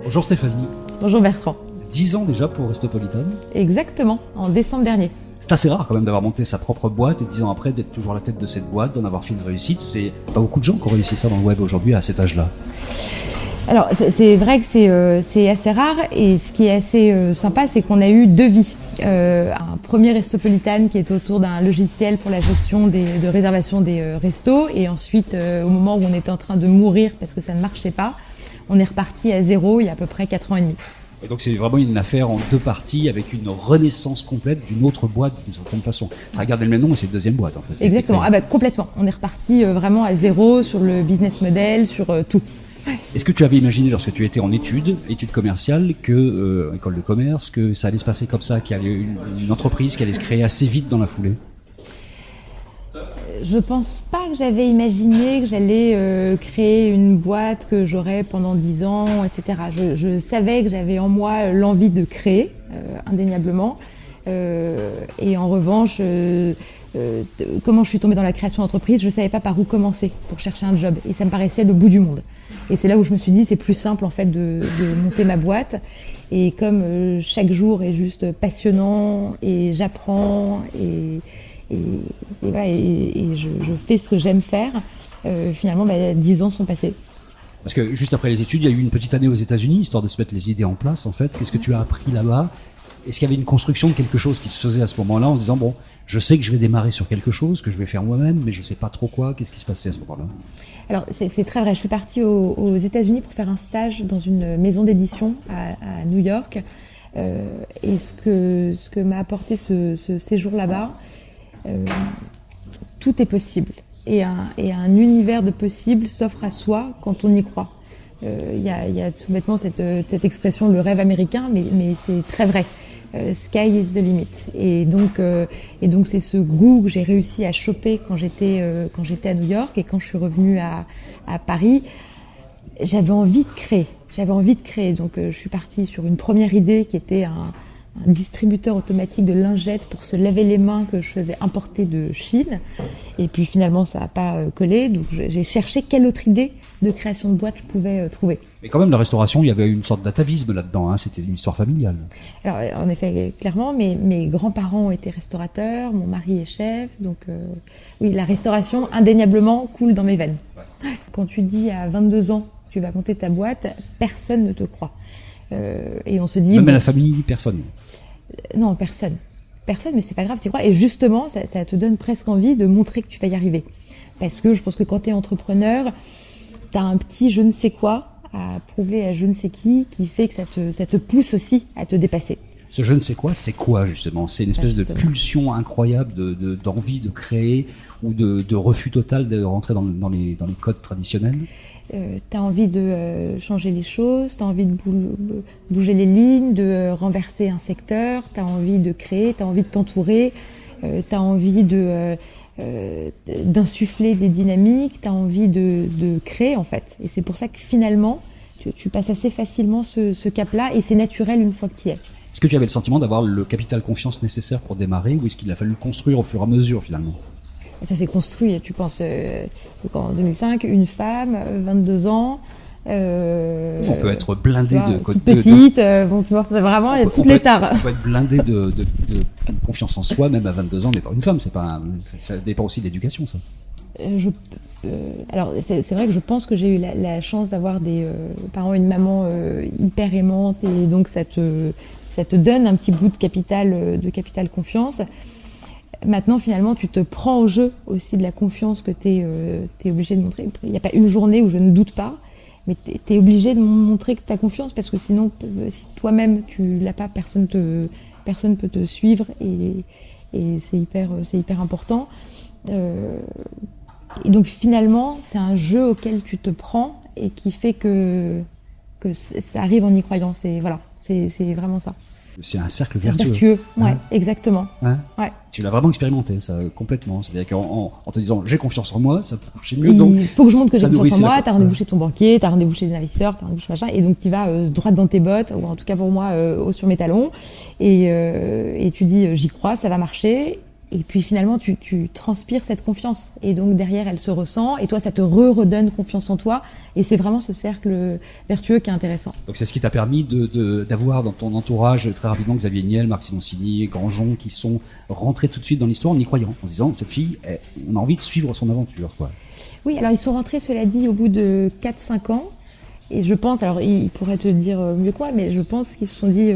Bonjour Stéphanie. Bonjour Bertrand. 10 ans déjà pour Restopolitan. Exactement, en décembre dernier. C'est assez rare quand même d'avoir monté sa propre boîte et 10 ans après d'être toujours à la tête de cette boîte, d'en avoir fait une réussite. C'est pas beaucoup de gens qui ont réussi ça dans le web aujourd'hui à cet âge-là. Alors c'est vrai que c'est assez rare et ce qui est assez sympa, c'est qu'on a eu deux vies. Un premier Restopolitan qui est autour d'un logiciel pour la gestion de réservation des restos et ensuite au moment où on était en train de mourir parce que ça ne marchait pas, on est reparti à zéro il y a à peu près 4 ans et demi. Et donc c'est vraiment une affaire en deux parties avec une renaissance complète d'une autre boîte d'une certaine façon. Ça a gardé le même nom mais c'est une deuxième boîte en fait. Exactement, complètement. On est reparti vraiment à zéro sur le business model, sur tout. Est-ce que tu avais imaginé lorsque tu étais en études commerciales, école de commerce, que ça allait se passer comme ça, qu'il y avait une entreprise qui allait se créer assez vite dans la foulée? Je pense pas que j'avais imaginé que j'allais créer une boîte que j'aurais pendant 10 ans, etc. Je savais que j'avais en moi l'envie de créer, indéniablement. Et en revanche, comment je suis tombée dans la création d'entreprise, je savais pas par où commencer pour chercher un job. Et ça me paraissait le bout du monde. Et c'est là où je me suis dit, c'est plus simple en fait de monter ma boîte. Et comme chaque jour est juste passionnant et j'apprends et je fais ce que j'aime faire, finalement 10 ans sont passés. Parce que juste après les études, il y a eu une petite année aux États-Unis, histoire de se mettre les idées en place en fait. Qu'est-ce que tu as appris là-bas? Est-ce qu'il y avait une construction de quelque chose qui se faisait à ce moment-là en se disant, bon, je sais que je vais démarrer sur quelque chose, que je vais faire moi-même, mais je sais pas trop quoi. Qu'est-ce qui se passait à ce moment-là? Alors c'est très vrai, je suis partie aux États-Unis pour faire un stage dans une maison d'édition à New York. Et ce que m'a apporté ce séjour là-bas, tout est possible. Et un univers de possible s'offre à soi quand on y croit. Il y a tout bêtement cette expression, le rêve américain, mais c'est très vrai. Sky is the limit. Et donc c'est ce goût que j'ai réussi à choper quand j'étais à New York et quand je suis revenue à Paris. J'avais envie de créer. Donc je suis partie sur une première idée qui était un distributeur automatique de lingettes pour se laver les mains que je faisais importer de Chine. Et puis finalement, ça n'a pas collé. Donc j'ai cherché quelle autre idée de création de boîte je pouvais trouver. Mais quand même, la restauration, il y avait une sorte d'atavisme là-dedans. C'était une histoire familiale. Alors en effet, clairement, mes grands-parents ont été restaurateurs, mon mari est chef. Donc oui, la restauration, indéniablement, coule dans mes veines. Ouais. Quand tu dis à 22 ans, tu vas monter ta boîte, personne ne te croit. Et on se dit... Même à la famille, personne. Non, personne, mais c'est pas grave, tu crois. Et justement, ça te donne presque envie de montrer que tu vas y arriver. Parce que je pense que quand tu es entrepreneur, tu as un petit je ne sais quoi à prouver à je ne sais qui fait que ça te pousse aussi à te dépasser. Ce je ne sais quoi, c'est quoi justement? C'est une espèce de pulsion incroyable d'envie de créer ou de refus total de rentrer dans les codes traditionnels? T'as envie de changer les choses, t'as envie de bouger les lignes, de renverser un secteur, t'as envie de créer, t'as envie de t'entourer, t'as envie d'insuffler des dynamiques, t'as envie de créer en fait. Et c'est pour ça que finalement, tu passes assez facilement ce cap-là et c'est naturel une fois que tu y es. Est-ce que tu avais le sentiment d'avoir le capital confiance nécessaire pour démarrer ou est-ce qu'il a fallu le construire au fur et à mesure finalement? Ça s'est construit, tu penses, en 2005, une femme, 22 ans. On peut être blindé petite, vraiment, il y a toutes les tares. On peut être blindé de confiance en soi, même à 22 ans, d'être une femme. Ça dépend aussi de l'éducation, ça. Alors, c'est vrai que je pense que j'ai eu la chance d'avoir des parents et une maman hyper aimante et donc ça te donne un petit bout de capital confiance. Maintenant, finalement, tu te prends au jeu aussi de la confiance que tu es obligé de montrer. Il n'y a pas une journée où je ne doute pas, mais tu es obligé de montrer que tu as confiance parce que sinon, si toi-même tu l'as pas, personne peut te suivre et c'est hyper important. Et donc finalement, c'est un jeu auquel tu te prends et qui fait que ça arrive en y croyant. C'est vraiment ça. C'est un cercle vertueux. Ouais, exactement. Hein? Ouais. Tu l'as vraiment expérimenté, ça, complètement. C'est-à-dire qu'en te disant j'ai confiance en moi, ça peut marcher mieux. Donc, il faut que je montre que j'ai confiance en moi. T'as rendez-vous chez ton banquier, t'as rendez-vous chez les investisseurs, t'as rendez-vous chez machin, et donc tu vas droit dans tes bottes, ou en tout cas pour moi, haut sur mes talons, et tu dis j'y crois, ça va marcher. Et puis finalement, tu transpires cette confiance. Et donc derrière, elle se ressent. Et toi, ça te redonne confiance en toi. Et c'est vraiment ce cercle vertueux qui est intéressant. Donc c'est ce qui t'a permis d'avoir dans ton entourage très rapidement Xavier Niel, Marc Simoncini, Grandjean, qui sont rentrés tout de suite dans l'histoire en y croyant, en se disant cette fille, on a envie de suivre son aventure, quoi. Oui, alors ils sont rentrés, cela dit, au bout de 4-5 ans. Et je pense, alors ils pourraient te le dire mieux que moi, mais je pense qu'ils se sont dit...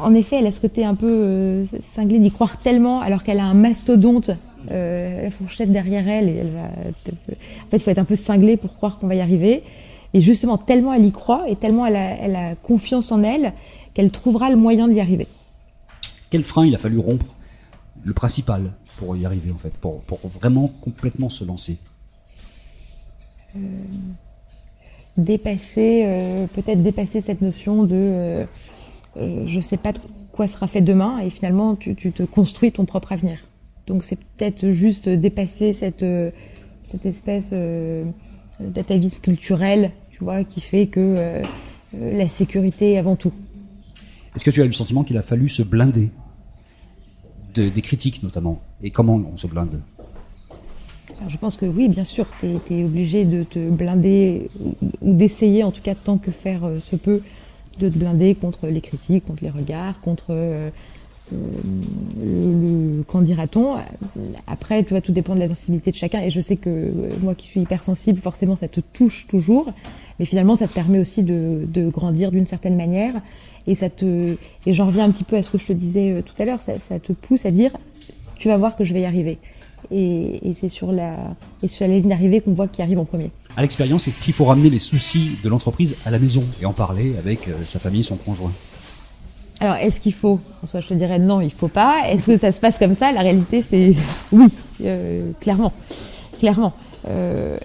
en effet, elle a ce côté un peu cinglé d'y croire tellement, alors qu'elle a un mastodonte, la fourchette derrière elle, et elle va. En fait, il faut être un peu cinglé pour croire qu'on va y arriver. Et justement, tellement elle y croit et tellement elle a confiance en elle qu'elle trouvera le moyen d'y arriver. Quel frein il a fallu rompre, le principal, pour y arriver en fait, pour vraiment complètement se lancer? Peut-être dépasser cette notion de je sais pas de quoi sera fait demain, et finalement tu te construis ton propre avenir. Donc c'est peut-être juste dépasser cette espèce d'atavisme culturel, tu vois, qui fait que la sécurité est avant tout. Est-ce que tu as le sentiment qu'il a fallu se blinder des critiques notamment? Et comment on se blinde? Alors, je pense que oui, bien sûr, tu es obligé de te blinder, ou d'essayer en tout cas tant que faire se peut, de te blinder contre les critiques, contre les regards, contre le qu'en dira-t-on. Après, tu vois, tout dépend de la sensibilité de chacun. Et je sais que moi qui suis hypersensible, forcément, ça te touche toujours. Mais finalement, ça te permet aussi de grandir d'une certaine manière. Et j'en reviens un petit peu à ce que je te disais tout à l'heure, ça te pousse à dire, tu vas voir que je vais y arriver. Et c'est sur la ligne d'arrivée qu'on voit qui arrive en premier. À l'expérience, c'est qu'il faut ramener les soucis de l'entreprise à la maison et en parler avec sa famille, son conjoint. Alors, est-ce qu'il faut? François, je te dirais non, il faut pas. Est-ce que ça se passe comme ça? La réalité, c'est oui, clairement.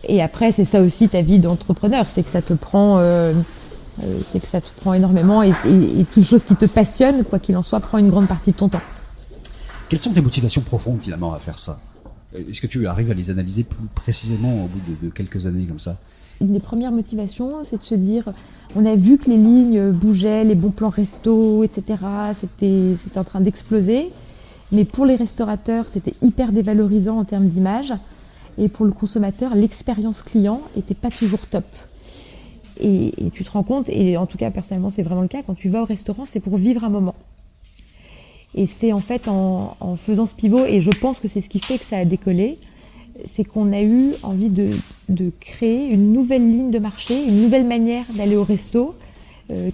Et après, c'est ça aussi ta vie d'entrepreneur, c'est que ça te prend énormément, et toute chose qui te passionne, quoi qu'il en soit, prend une grande partie de ton temps. Quelles sont tes motivations profondes finalement à faire ça? Est-ce que tu arrives à les analyser plus précisément au bout de quelques années comme ça? Une des premières motivations, c'est de se dire, on a vu que les lignes bougeaient, les bons plans resto, etc. C'était en train d'exploser. Mais pour les restaurateurs, c'était hyper dévalorisant en termes d'image. Et pour le consommateur, l'expérience client n'était pas toujours top. Et tu te rends compte, et en tout cas personnellement c'est vraiment le cas, quand tu vas au restaurant, c'est pour vivre un moment. Et c'est en fait en faisant ce pivot, et je pense que c'est ce qui fait que ça a décollé, c'est qu'on a eu envie de créer une nouvelle ligne de marché, une nouvelle manière d'aller au resto,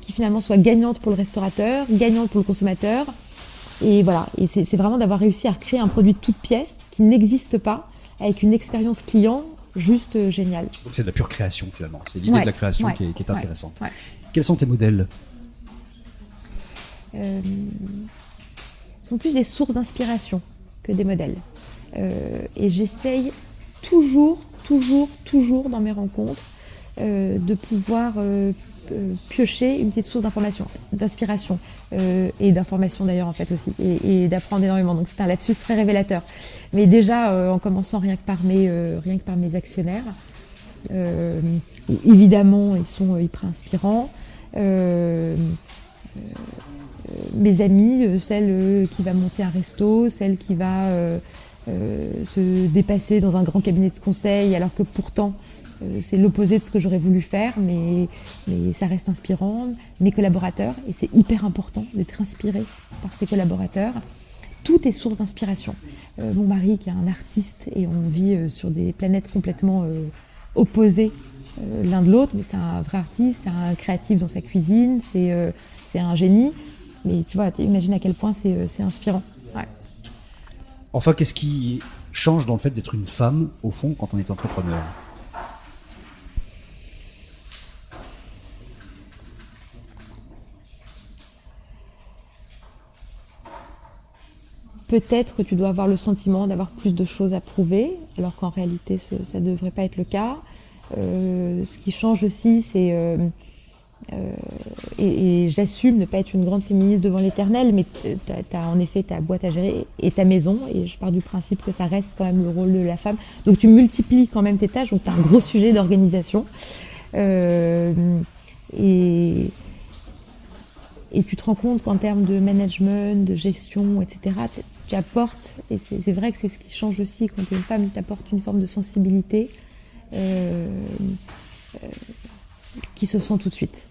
qui finalement soit gagnante pour le restaurateur, gagnante pour le consommateur. Et voilà, et c'est vraiment d'avoir réussi à créer un produit de toute pièce qui n'existe pas, avec une expérience client juste géniale. Donc c'est de la pure création finalement, c'est l'idée de la création qui est intéressante. Ouais. Quels sont tes modèles? Sont plus des sources d'inspiration que des modèles. Et j'essaye toujours dans mes rencontres de pouvoir piocher une petite source d'inspiration et d'information d'ailleurs en fait aussi, et d'apprendre énormément. Donc c'est un lapsus très révélateur. Mais déjà en commençant rien que par mes actionnaires, évidemment ils sont hyper inspirants. Mes amies, celle qui va monter un resto, celle qui va se dépasser dans un grand cabinet de conseil, alors que pourtant c'est l'opposé de ce que j'aurais voulu faire, mais ça reste inspirant. Mes collaborateurs, et c'est hyper important d'être inspiré par ses collaborateurs. Tout est source d'inspiration. Mon mari qui est un artiste, et on vit sur des planètes complètement opposées l'un de l'autre, mais c'est un vrai artiste, c'est un créatif dans sa cuisine, c'est un génie. Mais tu vois, imagine à quel point c'est inspirant. Ouais. Enfin, qu'est-ce qui change dans le fait d'être une femme, au fond, quand on est entrepreneur? Peut-être que tu dois avoir le sentiment d'avoir plus de choses à prouver, alors qu'en réalité, ça ne devrait pas être le cas. Ce qui change aussi, c'est... et j'assume ne pas être une grande féministe devant l'éternel, mais t'as en effet ta boîte à gérer et ta maison, et je pars du principe que ça reste quand même le rôle de la femme. Donc tu multiplies quand même tes tâches, donc t'as un gros sujet d'organisation. Et Et tu te rends compte qu'en termes de management, de gestion, etc., tu apportes, et c'est vrai que c'est ce qui change aussi quand tu es une femme, tu apportes une forme de sensibilité qui se sent tout de suite.